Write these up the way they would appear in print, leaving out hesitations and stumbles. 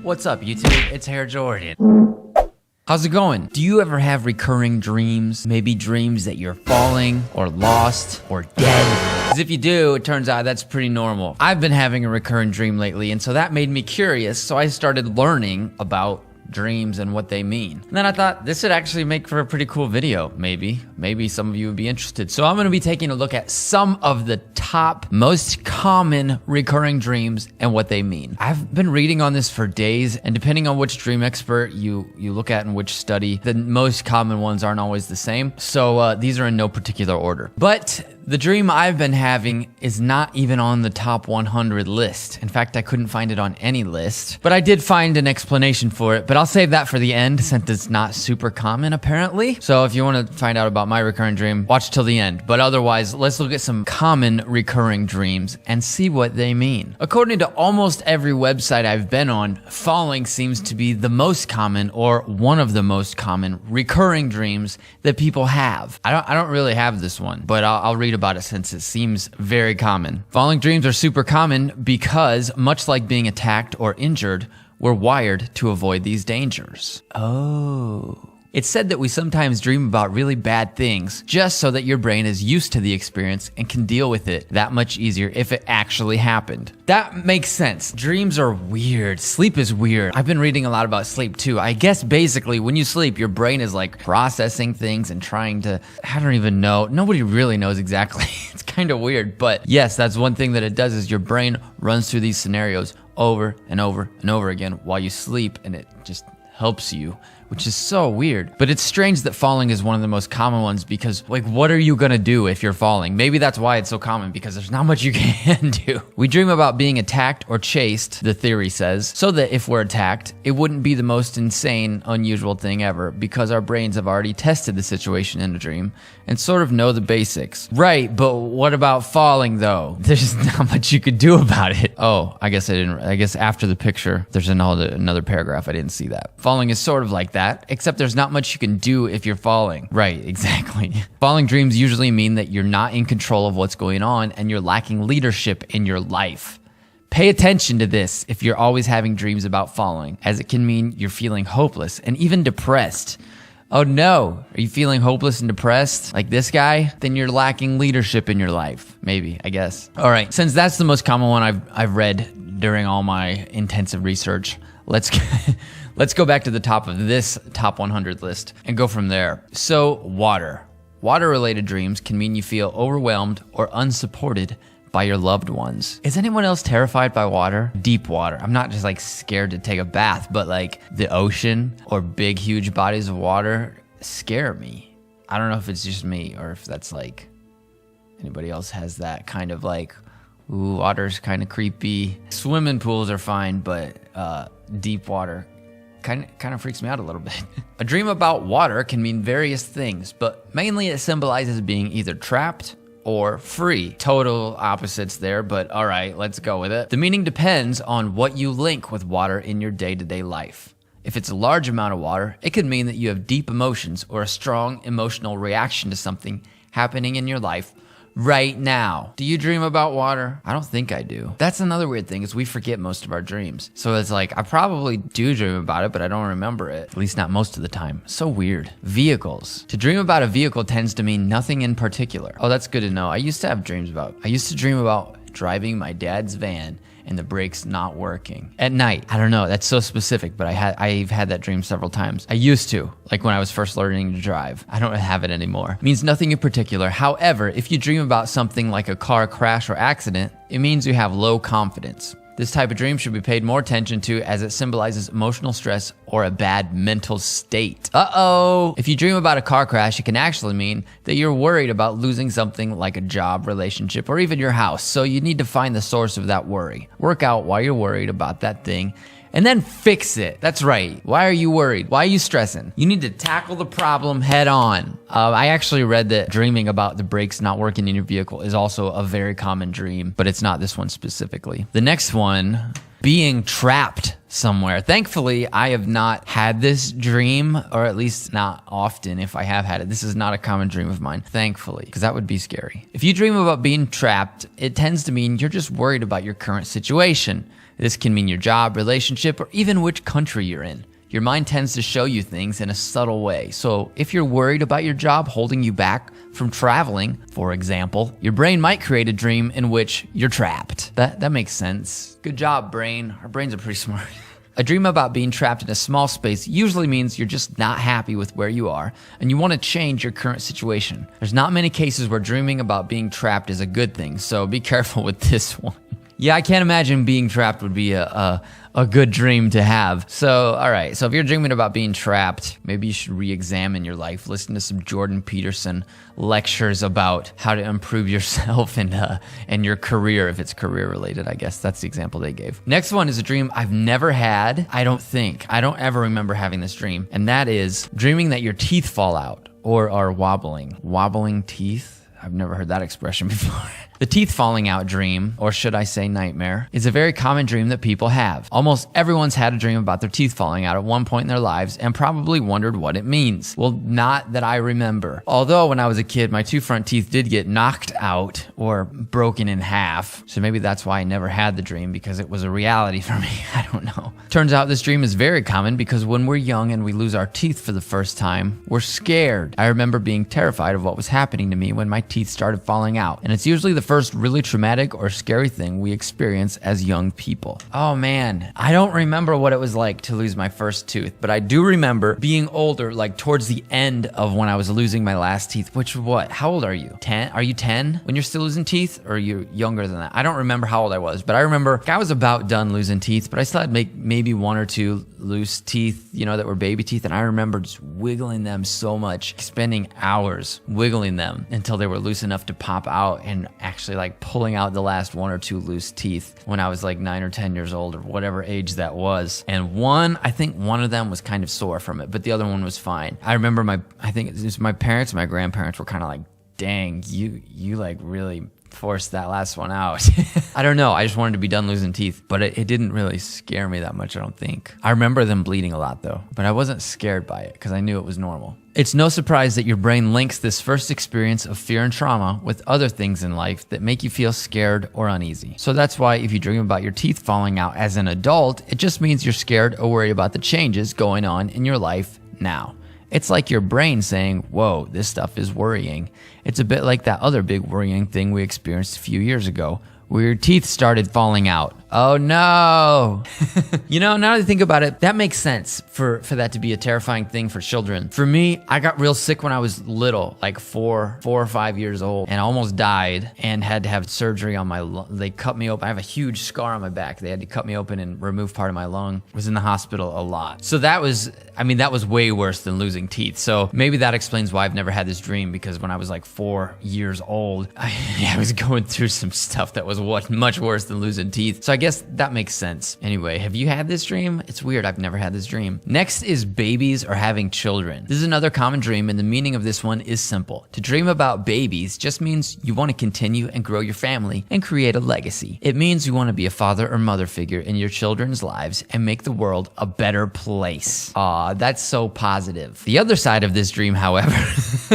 What's up, YouTube? It's Hair Jordan. How's it going? Do you ever have recurring dreams? Maybe dreams that you're falling or lost or dead? Because if you do, it turns out that's pretty normal. I've been having a recurring dream lately, and so that made me curious, so I started learning about dreams and what they mean. And then I thought this would actually make for a pretty cool video, maybe some of you would be interested. So I'm going to be taking a look at some of the top most common recurring dreams and what they mean. I've been reading on this for days, and depending on which dream expert you look at and which study, the most common ones aren't always the same. So these are in no particular order. But the dream I've been having is not even on the top 100 list. In fact, I couldn't find it on any list, but I did find an explanation for it, but I'll save that for the end since it's not super common apparently. So if you want to find out about my recurring dream, watch till the end. But otherwise, let's look at some common recurring dreams and see what they mean. According to almost every website I've been on, falling seems to be the most common or one of the most common recurring dreams that people have. I don't really have this one, but I'll read about it since it seems very common. Falling dreams are super common because, much like being attacked or injured, we're wired to avoid these dangers. Oh. It's said that we sometimes dream about really bad things just so that your brain is used to the experience and can deal with it that much easier if it actually happened. That makes sense. Dreams are weird. Sleep is weird. I've been reading a lot about sleep too. I guess basically when you sleep, your brain is like processing things and trying to, I don't even know. Nobody really knows exactly. It's kind of weird, but yes, that's one thing that it does is your brain runs through these scenarios over and over and over again while you sleep, and it just helps you, which is so weird. But it's strange that falling is one of the most common ones because, like, what are you gonna do if you're falling? Maybe that's why it's so common, because there's not much you can do. We dream about being attacked or chased, the theory says, so that if we're attacked, it wouldn't be the most insane, unusual thing ever, because our brains have already tested the situation in a dream and sort of know the basics. Right, but what about falling though? There's not much you could do about it. Oh, I guess after the picture, there's another paragraph. I didn't see that. Falling is sort of like that, except there's not much you can do if you're falling. Right, exactly. Falling dreams usually mean that you're not in control of what's going on and you're lacking leadership in your life. Pay attention to this if you're always having dreams about falling, as it can mean you're feeling hopeless and even depressed. Oh no, are you feeling hopeless and depressed like this guy? Then you're lacking leadership in your life. Maybe, I guess. All right, since that's the most common one I've read during all my intensive research, let's go back to the top of this top 100 list and go from there. So, water. Water-related dreams can mean you feel overwhelmed or unsupported by your loved ones. Is anyone else terrified by water? Deep water. I'm not just like scared to take a bath, but like the ocean or big, huge bodies of water scare me. I don't know if it's just me or if that's like anybody else has that kind of like, ooh, water's kind of creepy. Swimming pools are fine, but deep water kind of freaks me out a little bit. A dream about water can mean various things, but mainly it symbolizes being either trapped or free. Total opposites there, but all right, let's go with it. The meaning depends on what you link with water in your day-to-day life. If it's a large amount of water, it could mean that you have deep emotions or a strong emotional reaction to something happening in your life right now. Do you dream about water? I don't think I do. That's another weird thing is we forget most of our dreams. So it's like, I probably do dream about it, but I don't remember it. At least not most of the time. So weird. Vehicles. To dream about a vehicle tends to mean nothing in particular. Oh, that's good to know. I used to dream about driving my dad's van and the brakes not working at night. I don't know, that's so specific, but I've had that dream several times. I used to, like when I was first learning to drive. I don't have it anymore. It means nothing in particular. However, if you dream about something like a car crash or accident, it means you have low confidence. This type of dream should be paid more attention to as it symbolizes emotional stress or a bad mental state. Uh-oh! If you dream about a car crash, it can actually mean that you're worried about losing something like a job, relationship, or even your house. So you need to find the source of that worry. Work out why you're worried about that thing and then fix it. That's right. Why are you worried? Why are you stressing? You need to tackle the problem head on. I actually read that dreaming about the brakes not working in your vehicle is also a very common dream, but it's not this one specifically. The next one, being trapped somewhere. Thankfully, I have not had this dream, or at least not often if I have had it. This is not a common dream of mine, thankfully, because that would be scary. If you dream about being trapped, it tends to mean you're just worried about your current situation. This can mean your job, relationship, or even which country you're in. Your mind tends to show you things in a subtle way. So if you're worried about your job holding you back from traveling, for example, your brain might create a dream in which you're trapped. That makes sense. Good job, brain. Our brains are pretty smart. A dream about being trapped in a small space usually means you're just not happy with where you are and you want to change your current situation. There's not many cases where dreaming about being trapped is a good thing, so be careful with this one. Yeah, I can't imagine being trapped would be a good dream to have. So, all right. So if you're dreaming about being trapped, maybe you should re-examine your life. Listen to some Jordan Peterson lectures about how to improve yourself and your career, if it's career related, I guess. That's the example they gave. Next one is a dream I've never had. I don't ever remember having this dream. And that is dreaming that your teeth fall out or are wobbling. Wobbling teeth? I've never heard that expression before. The teeth falling out dream, or should I say nightmare, is a very common dream that people have. Almost everyone's had a dream about their teeth falling out at one point in their lives and probably wondered what it means. Well, not that I remember. Although when I was a kid, my two front teeth did get knocked out or broken in half. So maybe that's why I never had the dream, because it was a reality for me. I don't know. Turns out this dream is very common because when we're young and we lose our teeth for the first time, we're scared. I remember being terrified of what was happening to me when my teeth started falling out. And it's usually the first really traumatic or scary thing we experience as young people. Oh man, I don't remember what it was like to lose my first tooth, but I do remember being older, like towards the end of when I was losing my last teeth, which what? How old are you? 10? Are you 10 when you're still losing teeth, or are you younger than that? I don't remember how old I was, but I remember I was about done losing teeth, but I still had maybe one or two loose teeth, that were baby teeth, and I remember just wiggling them so much, spending hours wiggling them until they were loose enough to pop out, and actually like pulling out the last one or two loose teeth when I was like 9 or 10 years old or whatever age that was. And I think one of them was kind of sore from it, but the other one was fine. I remember I think it was my parents and my grandparents were kind of like, dang, you like really forced that last one out. I don't know. I just wanted to be done losing teeth, but it didn't really scare me that much, I don't think. I remember them bleeding a lot though, but I wasn't scared by it because I knew it was normal. It's no surprise that your brain links this first experience of fear and trauma with other things in life that make you feel scared or uneasy. So that's why if you dream about your teeth falling out as an adult, it just means you're scared or worried about the changes going on in your life now. It's like your brain saying, whoa, this stuff is worrying. It's a bit like that other big worrying thing we experienced a few years ago, where your teeth started falling out. Oh no. Now that I think about it, that makes sense for that to be a terrifying thing for children. For me, I got real sick when I was little, like 4 or 5 years old, and I almost died and had to have surgery on my lung. They cut me open. I have a huge scar on my back. They had to cut me open and remove part of my lung. I was in the hospital a lot. So that was way worse than losing teeth. So maybe that explains why I've never had this dream, because when I was like 4 years old, I was going through some stuff that was much worse than losing teeth. So I guess that makes sense. Anyway, have you had this dream? It's weird. I've never had this dream. Next is babies or having children. This is another common dream, and the meaning of this one is simple. To dream about babies just means you want to continue and grow your family and create a legacy. It means you want to be a father or mother figure in your children's lives and make the world a better place. Aw, that's so positive. The other side of this dream, however,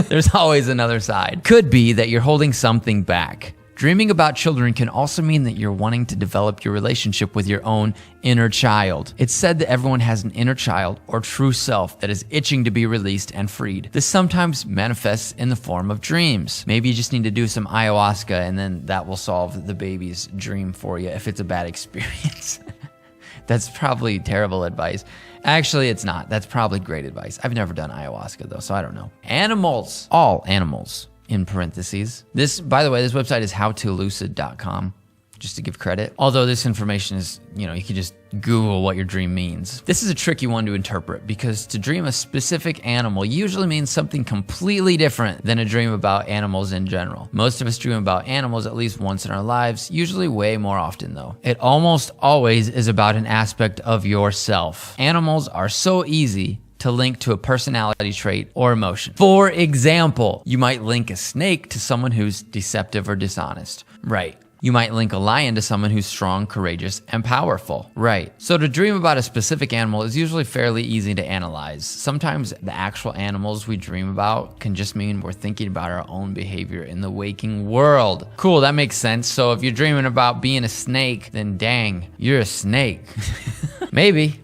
there's always another side, could be that you're holding something back. Dreaming about children can also mean that you're wanting to develop your relationship with your own inner child. It's said that everyone has an inner child or true self that is itching to be released and freed. This sometimes manifests in the form of dreams. Maybe you just need to do some ayahuasca and then that will solve the baby's dream for you if it's a bad experience. That's probably terrible advice. Actually, it's not. That's probably great advice. I've never done ayahuasca though, so I don't know. Animals. All animals. In parentheses. By the way, this website is howtolucid.com, just to give credit. Although this information is, you can just Google what your dream means. This is a tricky one to interpret because to dream a specific animal usually means something completely different than a dream about animals in general. Most of us dream about animals at least once in our lives, usually way more often though. It almost always is about an aspect of yourself. Animals are so easy to link to a personality trait or emotion. For example, you might link a snake to someone who's deceptive or dishonest. Right. You might link a lion to someone who's strong, courageous, and powerful. Right. So to dream about a specific animal is usually fairly easy to analyze. Sometimes the actual animals we dream about can just mean we're thinking about our own behavior in the waking world. Cool, that makes sense. So if you're dreaming about being a snake, then dang, you're a snake. Maybe.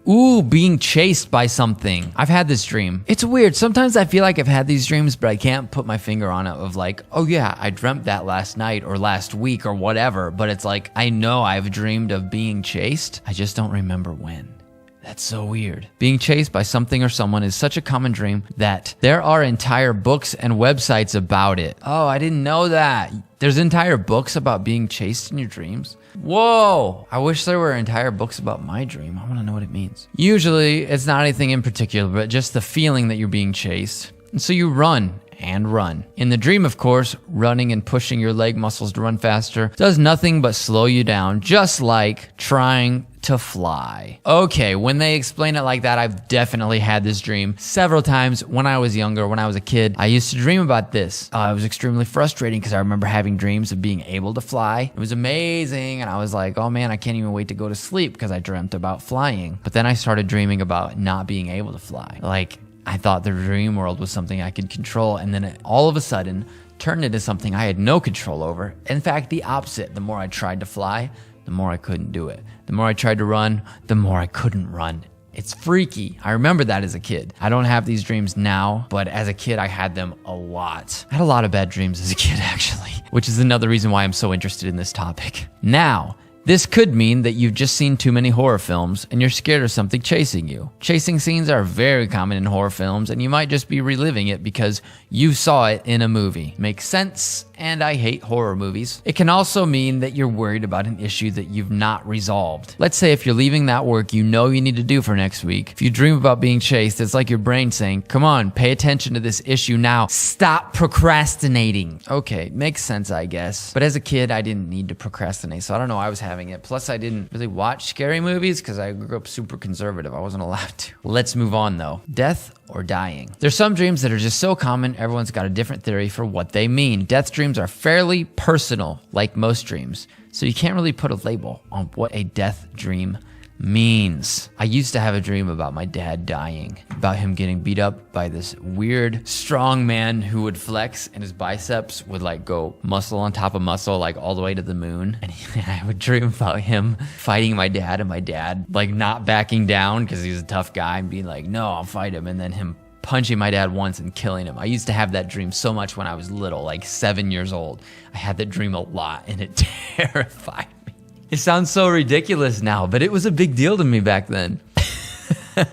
Ooh, being chased by something. I've had this dream. It's weird. Sometimes I feel like I've had these dreams, but I can't put my finger on it of like, oh yeah, I dreamt that last night or last week or whatever. But it's like, I know I've dreamed of being chased. I just don't remember when. That's so weird. Being chased by something or someone is such a common dream that there are entire books and websites about it. Oh, I didn't know that. There's entire books about being chased in your dreams. Whoa! I wish there were entire books about my dream. I want to know what it means. Usually, it's not anything in particular, but just the feeling that you're being chased. And so you run and run. In the dream, of course, running and pushing your leg muscles to run faster does nothing but slow you down, just like trying to fly. Okay, when they explain it like that, I've definitely had this dream several times when I was younger, when I was a kid. I used to dream about this. It was extremely frustrating because I remember having dreams of being able to fly. It was amazing, and I was like, oh man, I can't even wait to go to sleep because I dreamt about flying. But then I started dreaming about not being able to fly. Like, I thought the dream world was something I could control, and then it all of a sudden turned into something I had no control over. In fact, the opposite. The more I tried to fly, the more I couldn't do it. The more I tried to run, the more I couldn't run. It's freaky. I remember that as a kid. I don't have these dreams now, but as a kid, I had them a lot. I had a lot of bad dreams as a kid, actually, which is another reason why I'm so interested in this topic. Now, this could mean that you've just seen too many horror films and you're scared of something chasing you. Chasing scenes are very common in horror films, and you might just be reliving it because you saw it in a movie. Makes sense, and I hate horror movies. It can also mean that you're worried about an issue that you've not resolved. Let's say if you're leaving that work you know you need to do for next week. If you dream about being chased, it's like your brain saying, come on, pay attention to this issue now. Stop procrastinating. Okay, makes sense, I guess. But as a kid, I didn't need to procrastinate, so I don't know why I was having it. Plus, I didn't really watch scary movies because I grew up super conservative. I wasn't allowed to. Let's move on though. Death or dying. There's some dreams that are just so common, everyone's got a different theory for what they mean. Death dreams are fairly personal, like most dreams, so you can't really put a label on what a death dream means. I used to have a dream about my dad dying, about him getting beat up by this weird strong man who would flex and his biceps would like go muscle on top of muscle like all the way to the moon. And I would dream about him fighting my dad and my dad like not backing down because he's a tough guy and being like, no, I'll fight him. And then him punching my dad once and killing him. I used to have that dream so much when I was little, like 7 years old. I had that dream a lot and it terrified me. It sounds so ridiculous now, but it was a big deal to me back then.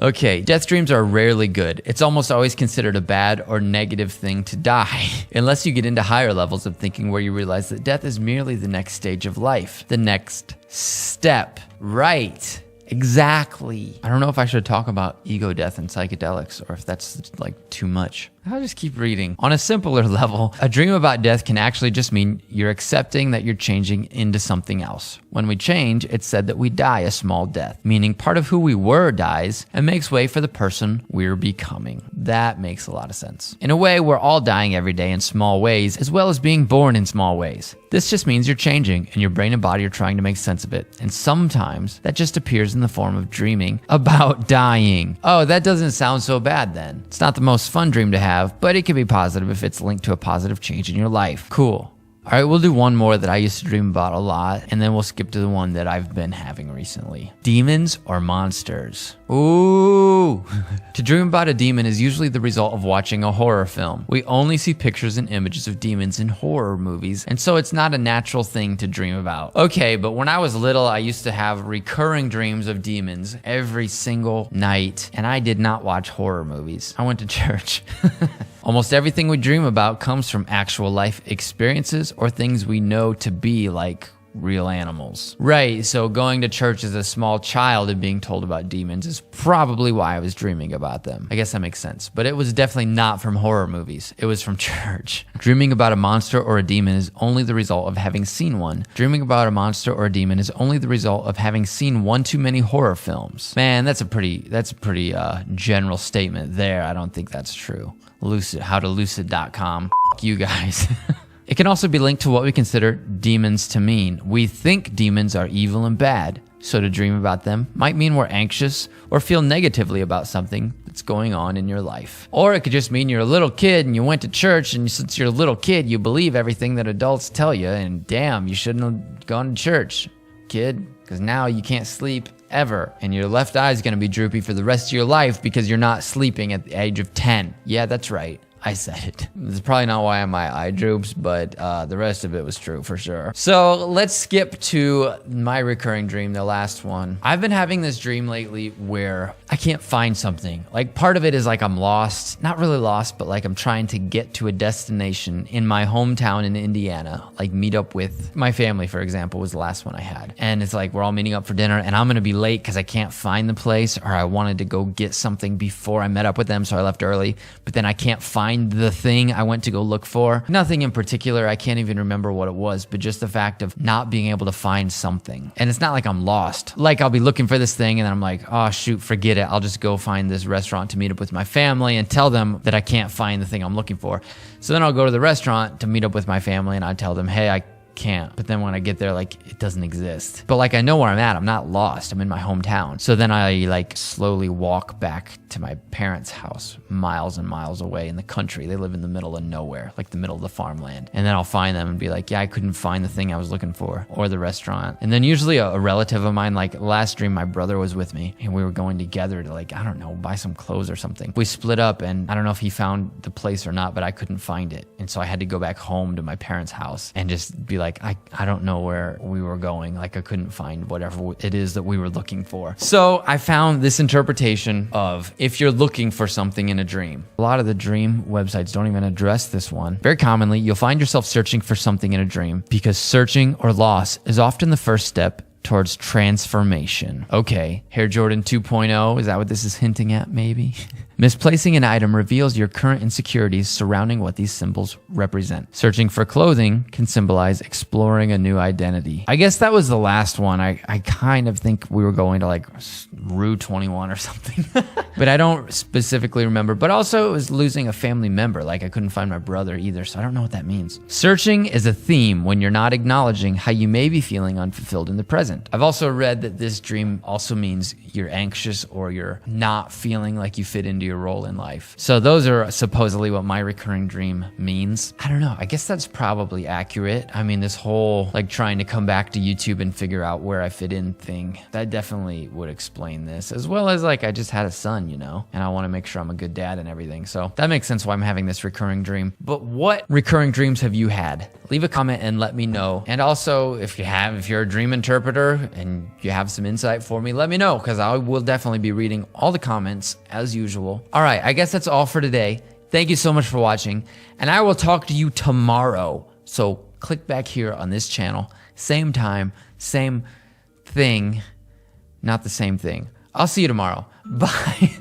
Okay, death dreams are rarely good. It's almost always considered a bad or negative thing to die, unless you get into higher levels of thinking where you realize that death is merely the next stage of life, the next step. Right. Exactly. I don't know if I should talk about ego death and psychedelics or if that's like too much. I'll just keep reading. On a simpler level, a dream about death can actually just mean you're accepting that you're changing into something else. When we change, it's said that we die a small death, meaning part of who we were dies and makes way for the person we're becoming. That makes a lot of sense. In a way, we're all dying every day in small ways, as well as being born in small ways. This just means you're changing, and your brain and body are trying to make sense of it. And sometimes that just appears in the form of dreaming about dying. Oh, that doesn't sound so bad then. It's not the most fun dream to have, but it can be positive if it's linked to a positive change in your life. Cool. All right, we'll do one more that I used to dream about a lot, and then we'll skip to the one that I've been having recently. Demons or monsters? Ooh. To dream about a demon is usually the result of watching a horror film. We only see pictures and images of demons in horror movies, and so it's not a natural thing to dream about. Okay, but when I was little, I used to have recurring dreams of demons every single night, and I did not watch horror movies. I went to church. Almost everything we dream about comes from actual life experiences or things we know to be like real animals. Right, so going to church as a small child and being told about demons is probably why I was dreaming about them. I guess that makes sense. But it was definitely not from horror movies. It was from church. Dreaming about a monster or a demon is only the result of having seen one. Dreaming about a monster or a demon is only the result of having seen one too many horror films. Man, that's a pretty general statement there. I don't think that's true. Lucid, howtolucid.com. You guys. It can also be linked to what we consider demons to mean. We think demons are evil and bad, so to dream about them might mean we're anxious or feel negatively about something that's going on in your life. Or it could just mean you're a little kid and you went to church, and since you're a little kid, you believe everything that adults tell you, and damn, you shouldn't have gone to church, kid, because now you can't sleep ever, and your left eye is going to be droopy for the rest of your life because you're not sleeping at the age of 10. Yeah, that's right. I said it. It's probably not why my eye droops, but the rest of it was true for sure. So let's skip to my recurring dream, the last one. I've been having this dream lately where I can't find something. Like, part of it is like I'm lost, not really lost, but like I'm trying to get to a destination in my hometown in Indiana, like meet up with my family, for example, was the last one I had. And it's like we're all meeting up for dinner, and I'm gonna be late because I can't find the place, or I wanted to go get something before I met up with them, so I left early, but then I can't find the thing I went to go look for. Nothing in particular, I can't even remember what it was, but just the fact of not being able to find something. And it's not like I'm lost. Like, I'll be looking for this thing and then I'm like, oh shoot, forget it. I'll just go find this restaurant to meet up with my family and tell them that I can't find the thing I'm looking for. So then I'll go to the restaurant to meet up with my family and I tell them, hey, I can't. But then when I get there, like, it doesn't exist. But like, I know where I'm at. I'm not lost. I'm in my hometown. So then I like slowly walk back to my parents' house, miles and miles away in the country. They live in the middle of nowhere, like the middle of the farmland. And then I'll find them and be like, yeah, I couldn't find the thing I was looking for, or the restaurant. And then usually a relative of mine, like last dream, my brother was with me and we were going together to, like, I don't know, buy some clothes or something. We split up and I don't know if he found the place or not, but I couldn't find it. And so I had to go back home to my parents' house and just be like, I don't know where we were going. Like, I couldn't find whatever it is that we were looking for. So I found this interpretation of if you're looking for something in a dream. A lot of the dream websites don't even address this one. Very commonly, you'll find yourself searching for something in a dream because searching or loss is often the first step towards transformation. Okay, Hair Jordan 2.0, is that what this is hinting at, maybe? Misplacing an item reveals your current insecurities surrounding what these symbols represent. Searching for clothing can symbolize exploring a new identity. I guess that was the last one. I kind of think we were going to like Rue 21 or something. But I don't specifically remember. But also it was losing a family member. Like, I couldn't find my brother either, so I don't know what that means. Searching is a theme when you're not acknowledging how you may be feeling unfulfilled in the present. I've also read that this dream also means you're anxious or you're not feeling like you fit into your role in life. So those are supposedly what my recurring dream means. I don't know. I guess that's probably accurate. I mean, this whole like trying to come back to YouTube and figure out where I fit in thing, that definitely would explain this, as well as like I just had a son, you know, and I want to make sure I'm a good dad and everything. So that makes sense why I'm having this recurring dream. But what recurring dreams have you had? Leave a comment and let me know. And also, if you're a dream interpreter and you have some insight for me, let me know, because I will definitely be reading all the comments as usual. All right, I guess that's all for today. Thank you so much for watching, and I will talk to you tomorrow. So click back here on this channel, same time, same thing, not the same thing. I'll see you tomorrow. Bye.